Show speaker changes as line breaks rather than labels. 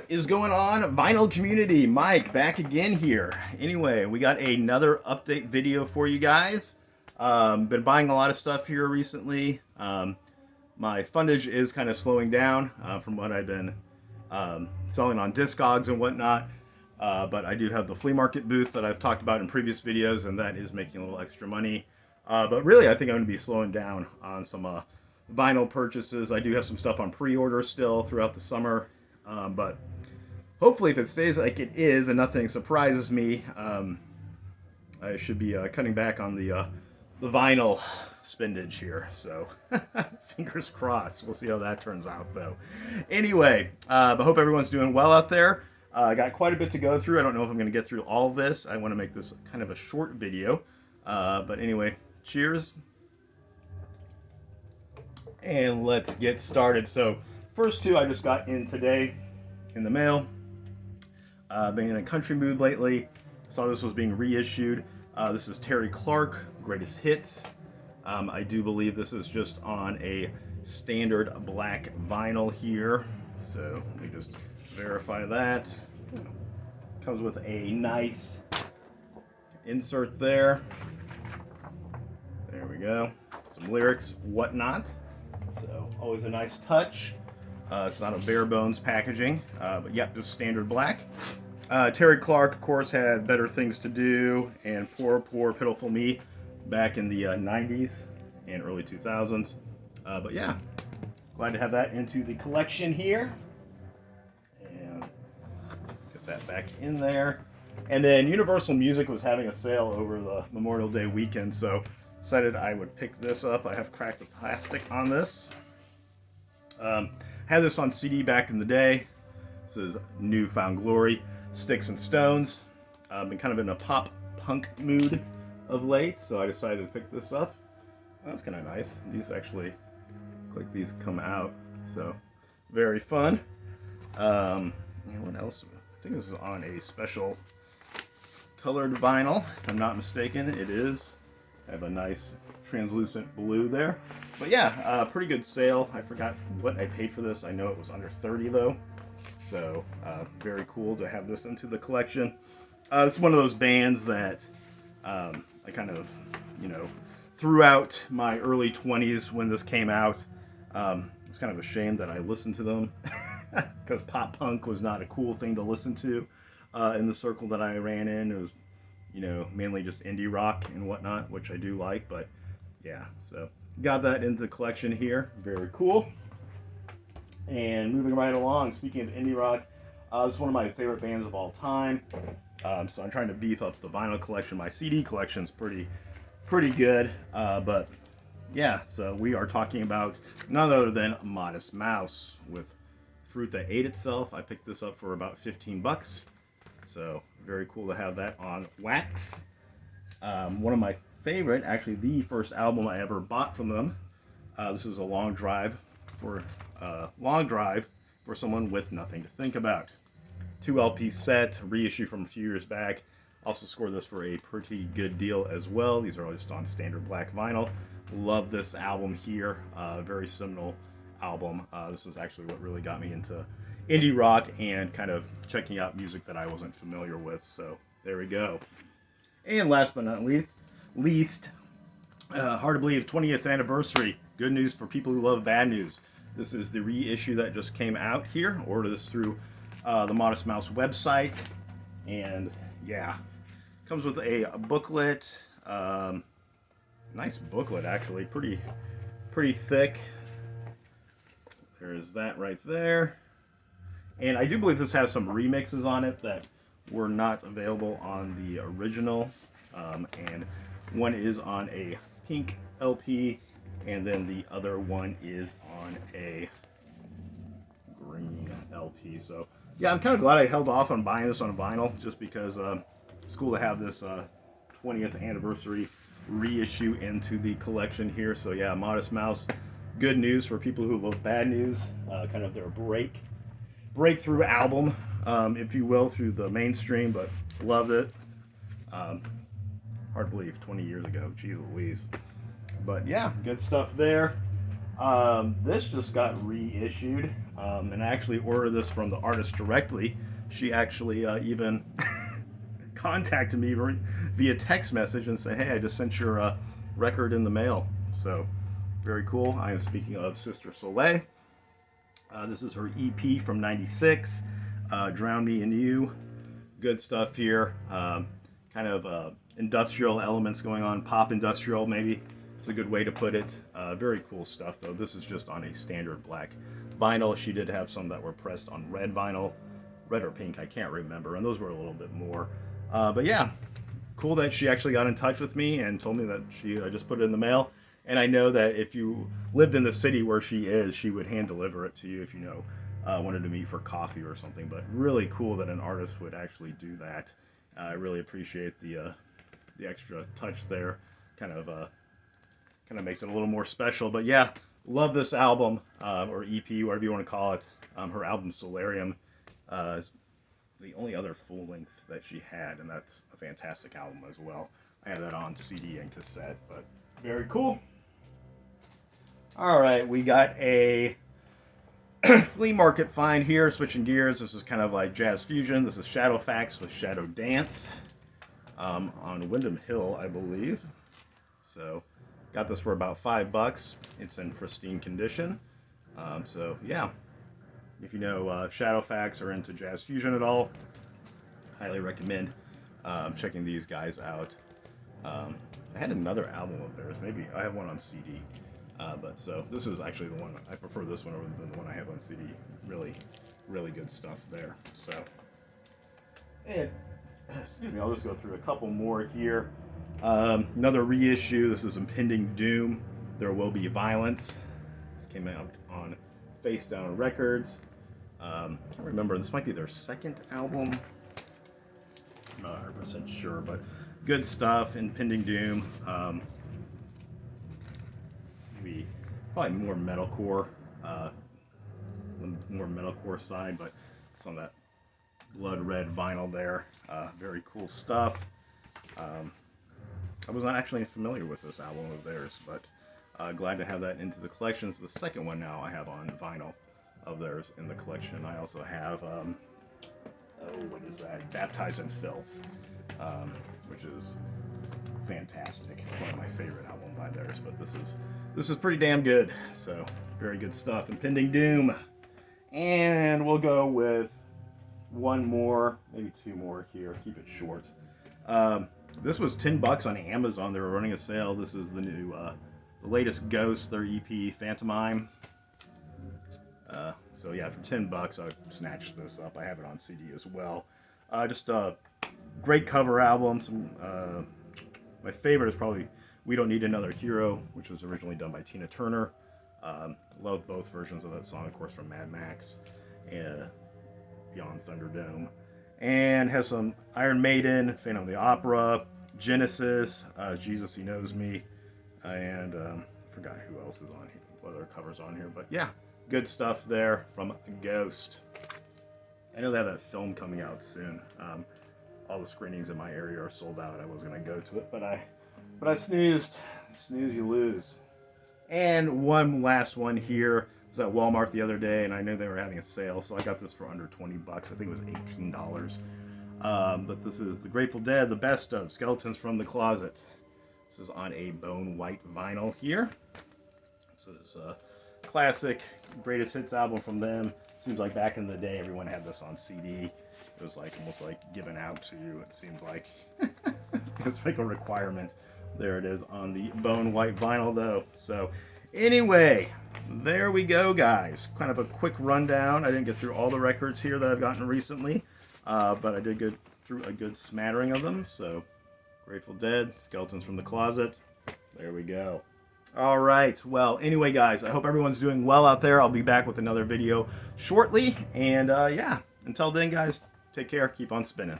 is going on, vinyl community? Mike back again here. Anyway, we got another update video for you guys. Been buying a lot of stuff here recently. My fundage is kind of slowing down from what I've been selling on Discogs and whatnot. But I do have the flea market booth that I've talked about in previous videos, and that is making a little extra money. But really, I think I'm going to be slowing down on some vinyl purchases. I do have some stuff on pre-order still throughout the summer. But hopefully, if it stays like it is and nothing surprises me, I should be cutting back on the vinyl spendage here. So fingers crossed. We'll see how that turns out, though. Anyway, but hope everyone's doing well out there. I got quite a bit to go through. I don't know if I'm going to get through all of this. I want to make this kind of a short video. But anyway, cheers. And let's get started. So first two I just got in today in the mail. Been in a country mood lately. Saw this was being reissued. This is Terry Clark, Greatest Hits. I do believe this is just on a standard black vinyl here. So let me just verify that. Comes with a nice insert there. There we go. Some lyrics, whatnot. So always a nice touch. It's not a bare bones packaging, but yep, just standard black. Terry Clark, of course, had Better Things to Do and Poor, Poor, Pitiful Me back in the 90s and early 2000s. But yeah, glad to have that into the collection here. And get that back in there. And then Universal Music was having a sale over the Memorial Day weekend, so decided I would pick this up. I have cracked the plastic on this. Had this on CD back in the day. This is New Found Glory, Sticks and Stones. Been kind of in a pop punk mood of late, so I decided to pick this up. That's kind of nice. These actually look like these come out, so very fun. And what else? I think this is on a special colored vinyl, if I'm not mistaken. It is. I have a nice translucent blue there. But yeah, pretty good sale. I forgot what I paid for this. I know it was under 30 though. So very cool to have this into the collection. It's one of those bands that I kind of, throughout my early 20s when this came out. It's kind of a shame that I listened to them because pop punk was not a cool thing to listen to in the circle that I ran in. It was mainly just indie rock and whatnot, which I do like, but yeah, so got that into the collection here. Very cool. And moving right along, speaking of indie rock, this is one of my favorite bands of all time. So I'm trying to beef up the vinyl collection. My CD collection's pretty good, but yeah, so we are talking about none other than Modest Mouse with Fruit That Ate Itself. I picked this up for about 15 bucks. So very cool to have that on wax. One of my favorite, actually the first album I ever bought from them. This is a long drive for someone with nothing to think about. 2 LP set, reissue from a few years back. Also scored this for a pretty good deal as well. These are all just on standard black vinyl. Love this album here. Very seminal album. This is actually what really got me into indie rock and kind of checking out music that I wasn't familiar with. So there we go. And last but not least, hard to believe, 20th anniversary. Good news for people who love bad news. This is the reissue that just came out here. Order this through the Modest Mouse website. And yeah, comes with a booklet. Nice booklet, actually. Pretty thick. There's that right there. And I do believe this has some remixes on it that were not available on the original. And one is on a pink LP, and then the other one is on a green LP. So yeah, I'm kind of glad I held off on buying this on vinyl, just because it's cool to have this 20th anniversary reissue into the collection here. So yeah, Modest Mouse, good news for people who love bad news. Kind of their breakthrough album, if you will, through the mainstream, but loved it. Hard to believe, 20 years ago, geez Louise. But yeah, good stuff there. This just got reissued, and I actually ordered this from the artist directly. She actually even contacted me via text message and said, "Hey, I just sent your record in the mail." So very cool. I am speaking of Sister Soleil. This is her EP from '96, "Drown Me in You." Good stuff here. Kind of industrial elements going on, pop industrial maybe. It's a good way to put it. Very cool stuff though. This is just on a standard black vinyl. She did have some that were pressed on red vinyl, red or pink, I can't remember, and those were a little bit more. But yeah, cool that she actually got in touch with me and told me that she just put it in the mail. And I know that if you lived in the city where she is, she would hand deliver it to you if you know wanted to meet for coffee or something. But really cool that an artist would actually do that. I really appreciate the extra touch there. Kind of makes it a little more special. But yeah, love this album or EP, whatever you want to call it. Her album Solarium is the only other full length that she had, and that's a fantastic album as well. I have that on CD and cassette, but very cool. All right, we got a flea market find here. Switching gears, this is kind of like jazz fusion. This is Shadowfax with Shadow Dance on Windham Hill, I believe. So got this for about $5. It's in pristine condition. So yeah, if you know Shadowfax or into jazz fusion at all, highly recommend checking these guys out. I had another album of theirs. Maybe I have one on CD. But so this is actually the one, I prefer this one over than the one I have on CD. Really, really good stuff there. So, and excuse me, I'll just go through a couple more here. Another reissue. This is Impending Doom, There Will Be Violence. This came out on Face Down Records. Can't remember, this might be their second album. I'm not 100% sure, but good stuff. Impending Doom. Probably more metalcore, side, but it's on that blood red vinyl there. Very cool stuff. I was not actually familiar with this album of theirs, but glad to have that into the collection. It's the second one now I have on vinyl of theirs in the collection. I also have, what is that? Baptized in Filth, which is fantastic. One of my favorite albums by theirs, but this is pretty damn good. So very good stuff. Impending Doom, and we'll go with one more, maybe two more here. Keep it short. This was $10 on Amazon. They were running a sale. This is the new, the latest Ghost, their EP, Phantomime. So yeah, for $10, I snatched this up. I have it on CD as well. Just a great cover album. Some, my favorite is probably We Don't Need Another Hero, which was originally done by Tina Turner. Love both versions of that song, of course, from Mad Max and Beyond Thunderdome. And has some Iron Maiden, Phantom of the Opera, Genesis, Jesus He Knows Me, and forgot who else is on here, what other covers on here. But yeah, good stuff there from Ghost. I know they have that film coming out soon. All the screenings in my area are sold out. I was going to go to it, but I snoozed. Snooze, you lose. And one last one here. I was at Walmart the other day, and I knew they were having a sale, so I got this for under $20. I think it was $18. But this is the Grateful Dead, the best of Skeletons from the Closet. This is on a bone white vinyl here. So it's a classic greatest hits album from them. Seems like back in the day, everyone had this on CD. It was like almost like given out to you. It seems like it's like a requirement. There it is on the bone white vinyl, though. So anyway, there we go, guys. Kind of a quick rundown. I didn't get through all the records here that I've gotten recently, but I did get through a good smattering of them. So Grateful Dead, Skeletons from the Closet. There we go. All right. Well, anyway, guys, I hope everyone's doing well out there. I'll be back with another video shortly. And yeah, until then, guys, take care. Keep on spinning.